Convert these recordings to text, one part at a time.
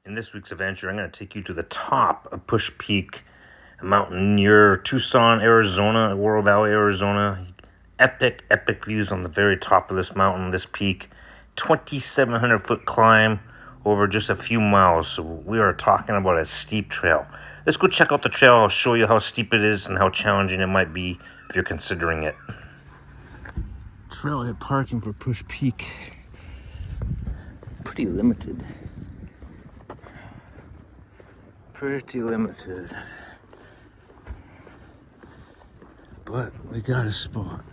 In this week's adventure, I'm going to take you to the top of Pusch Peak, a mountain near Tucson, Arizona, Oro Valley, Arizona. Epic views on the very top of this mountain, this peak. 2,700 foot climb over just a few miles. So we are talking about a steep trail. Let's go check out the trail. I'll show you how steep it is and how challenging it might be if you're considering it. Trailhead parking for Pusch Peak. Pretty limited. Pretty limited. But we got a spot.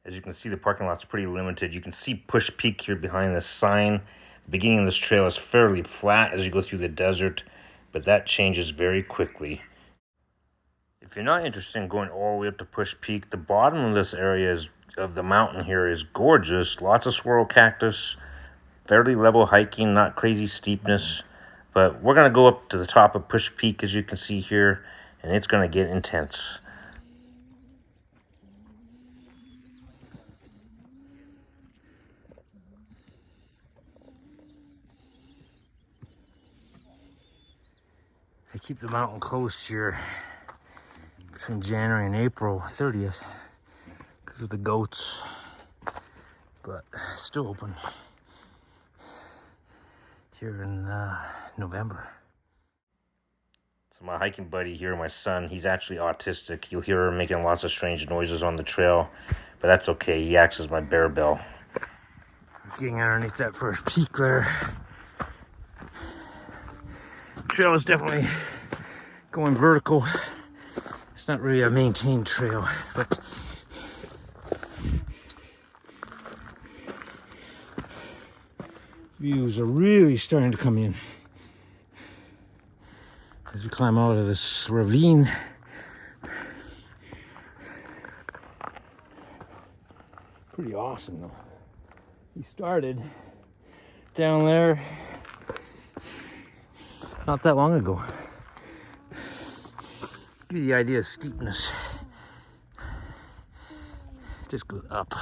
As you can see, the parking lot's pretty limited. You can see Pusch Peak here behind this sign. The beginning of this trail is fairly flat as you go through the desert, but that changes very quickly. If you're not interested in going all the way up to Pusch Peak, the bottom of this area of the mountain here is gorgeous. Lots of swirl cactus, fairly level hiking, not crazy steepness. But we're going to go up to the top of Pusch Peak, as you can see here, and it's going to get intense. They keep the mountain closed here between January and April 30th because of the goats, but still open here in November. So my hiking buddy here, my son, he's actually autistic. You'll hear him making lots of strange noises on the trail, but that's okay. He acts as my bear bell. Getting underneath that first peak there. Trail is definitely going vertical. It's not really a maintained trail, but views are really starting to come in as we climb out of this ravine. Pretty awesome though. We started down there not that long ago. Give you the idea of steepness. Just goes up.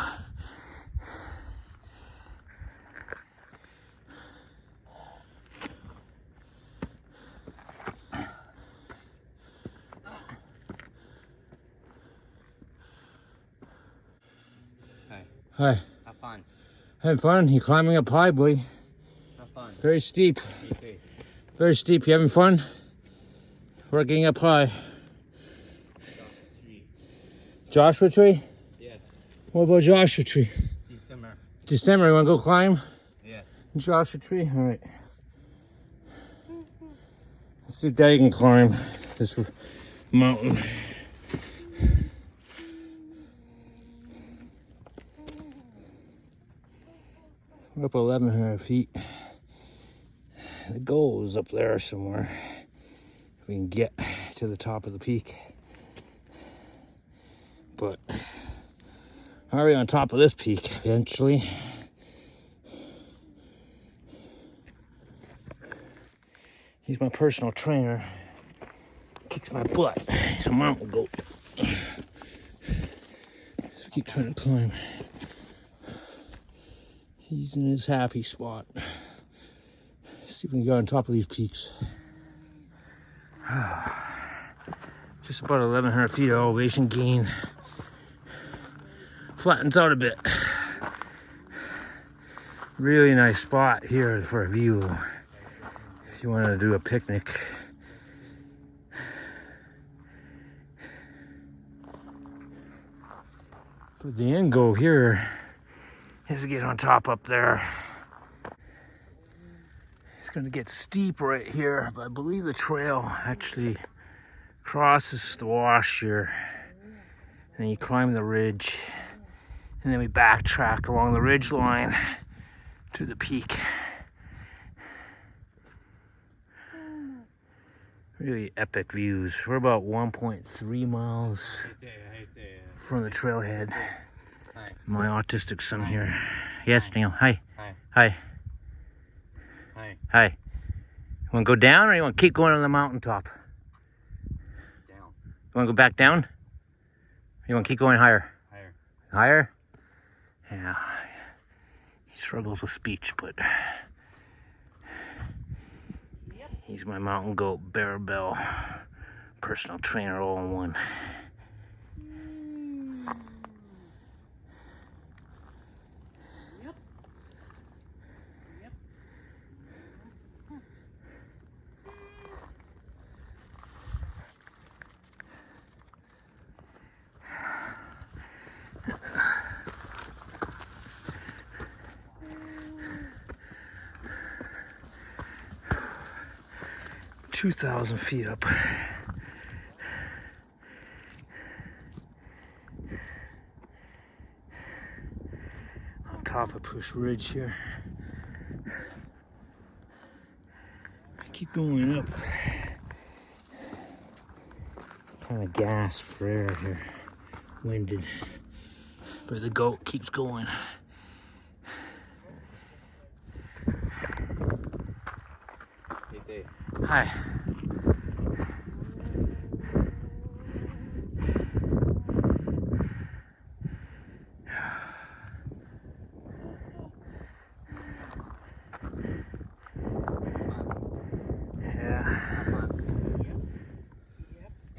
Hi. Have fun. Having fun? You climbing up high, buddy? Have fun. Very steep. Okay. Very steep. You having fun? We're getting up high. Joshua tree? Yes. What about Joshua tree? December. December, you want to go climb? Yes. Joshua tree? All right. Let's see if Daddy can climb this mountain. We're up 1,100 feet. The goal is up there somewhere. If we can get to the top of the peak. But how are we on top of this peak eventually? He's my personal trainer. Kicks my butt. He's a mountain goat. So we keep trying to climb. He's in his happy spot. See if we can get on top of these peaks. Just about 1,100 feet of elevation gain. Flattens out a bit. Really nice spot here for a view. If you wanted to do a picnic. But the end goal here is to get on top up there. It's gonna get steep right here, but I believe the trail actually crosses the wash here. And then you climb the ridge, and then we backtrack along the ridge line to the peak. Really epic views. We're about 1.3 miles from the trailhead. Hi. My autistic son here. Yes, Neil. Hi. Hi. Hi. Hi. Hi. You want to go down or you want to keep going on the mountaintop? Down. You want to go back down? Or you want to keep going higher? Higher. Higher? Yeah. He struggles with speech, but He's my mountain goat, Bell, personal trainer, all in one. Yep. Yep. 2,000 feet up. On top of Pusch Ridge here. Keep going up. Kind of gasp for air here. Winded. But the goat keeps going. Hey, Dave. Hi. Yeah.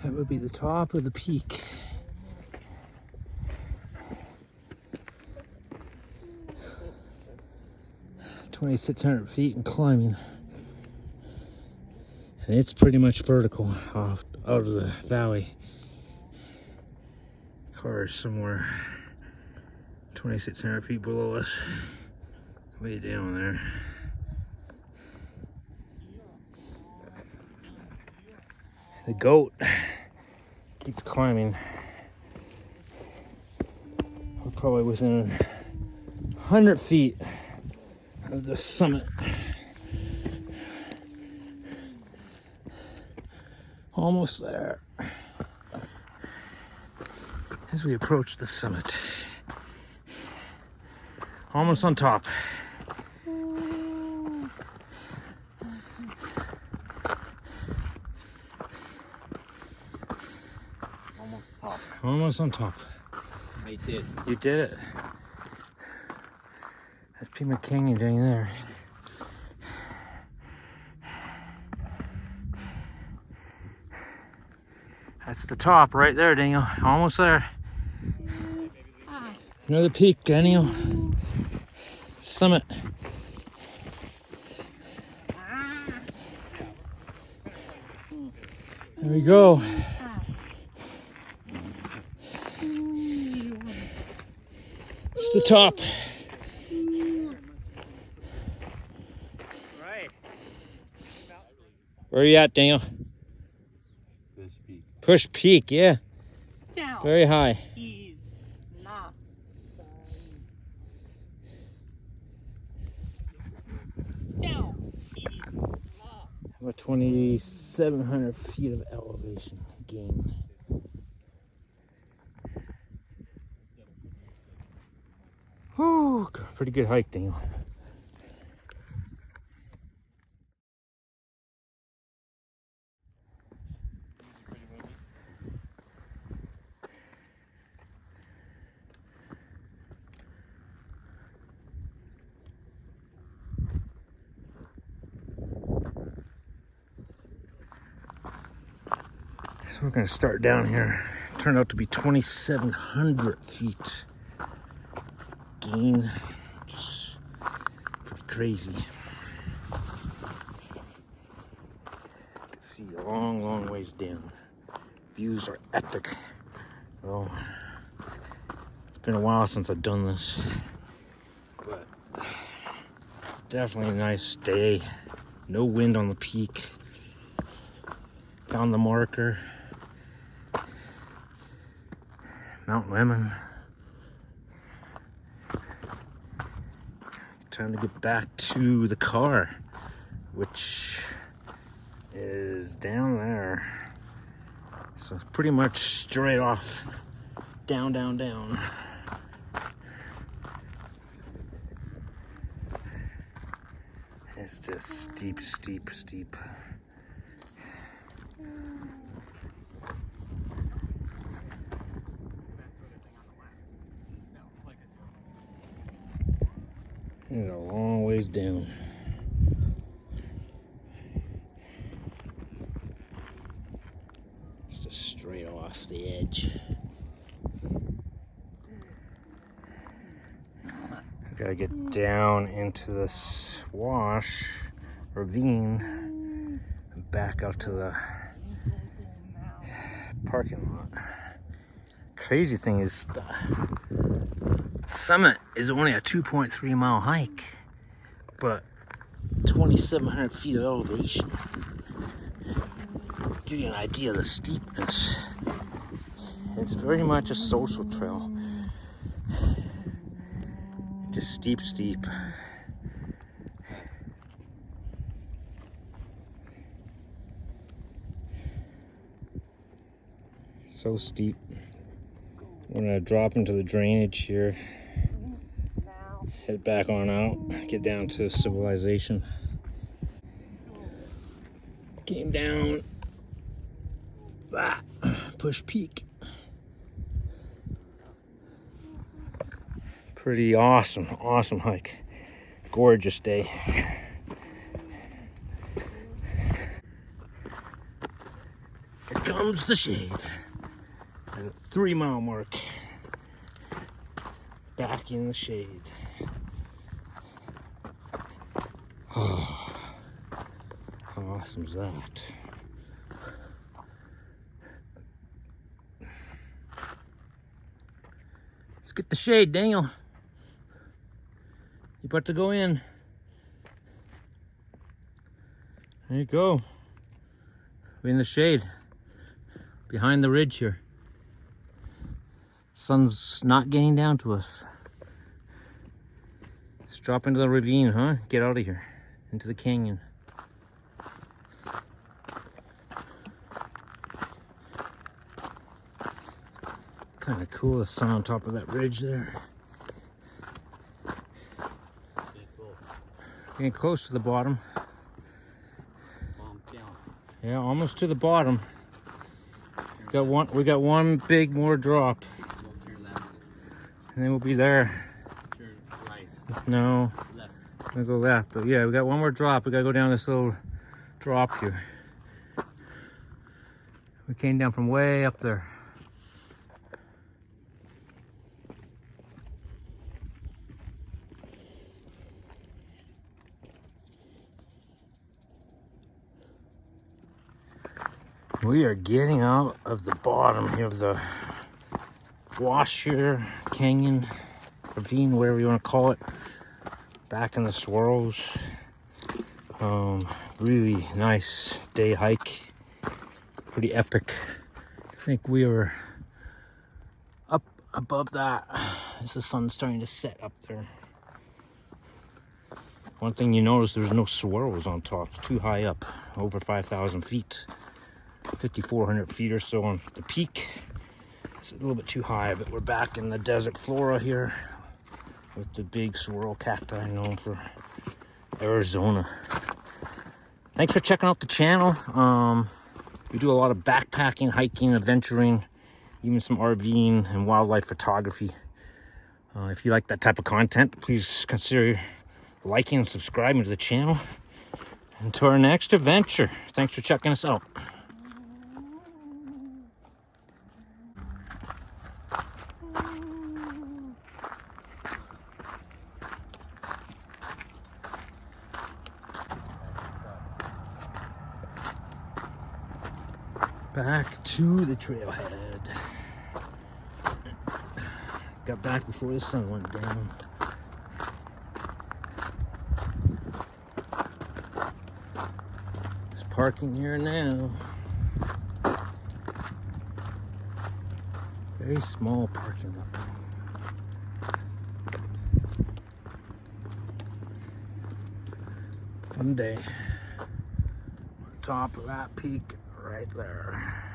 That would be the top of the peak. $2,600 feet and climbing. And it's pretty much vertical out of the valley. Car is somewhere 2,600 feet below us. Way down there. The goat keeps climbing. We're probably within 100 feet of the summit. Almost there. As we approach the summit. Almost on top. Almost top. Almost on top. I did. You did it. That's Pima Canyon down there. That's the top right there, Daniel. Almost there. Another peak, Daniel. Summit. There we go. It's the top. Right. Where are you at, Daniel? Pusch Peak. Pusch Peak, yeah. Down. Very high. He's not. Down. He's not. About 2,700 feet of elevation gain. Whew, pretty good hike, Daniel. So we're gonna start down here. Turned out to be 2,700 feet gain. Just pretty crazy. You can see a long, long ways down. Views are epic. Well, it's been a while since I've done this, but definitely a nice day. No wind on the peak. Found the marker. Mount Lemon. Time to get back to the car, which is down there. So it's pretty much straight off. Down, down, down. It's just steep, steep, steep. It's a long ways down. off the edge. Gotta get down into this wash, ravine, and back out to the parking lot. Crazy thing is the summit is only a 2.3 mile hike, but 2,700 feet of elevation. Give you an idea of the steepness. It's very much a social trail. Just steep, steep. So steep. We're gonna drop into the drainage here. Head back on out. Get down to civilization. Came down. Pusch Peak. Pretty awesome hike. Gorgeous day. Here comes the shade. At a 3 mile mark. Back in the shade. Oh, how awesome is that? Let's get the shade, Daniel. You about to go in. There you go. We're in the shade. Behind the ridge here. Sun's not getting down to us. Let's drop into the ravine, huh? Get out of here. Into the canyon. Kind of cool, the sun on top of that ridge there. Getting close to the bottom. Yeah, almost to the bottom. We got one big more drop. And then we'll be there. Turn right. No. Left. I'm gonna go left. But yeah, we got one more drop. We gotta go down this little drop here. We came down from way up there. We are getting out of the bottom here of the wash here, canyon, ravine, whatever you want to call it. Back in the swirls. Really nice day hike. Pretty epic. I think we were up above that as the sun's starting to set up there. One thing you notice, there's no swirls on top. Too high up, over 5,000 feet. 5,400 feet or so on the peak. It's a little bit too high, but we're back in the desert flora here with the big swirl cacti known for Arizona. Thanks for checking out the channel. We do a lot of backpacking, hiking, adventuring, even some RVing and wildlife photography. If you like that type of content, please consider liking and subscribing to the channel. And to our next adventure. Thanks for checking us out. Back to the trailhead. Got back before the sun went down. Just parking here now. Very small parking lot. Fun day. On top of that peak right there.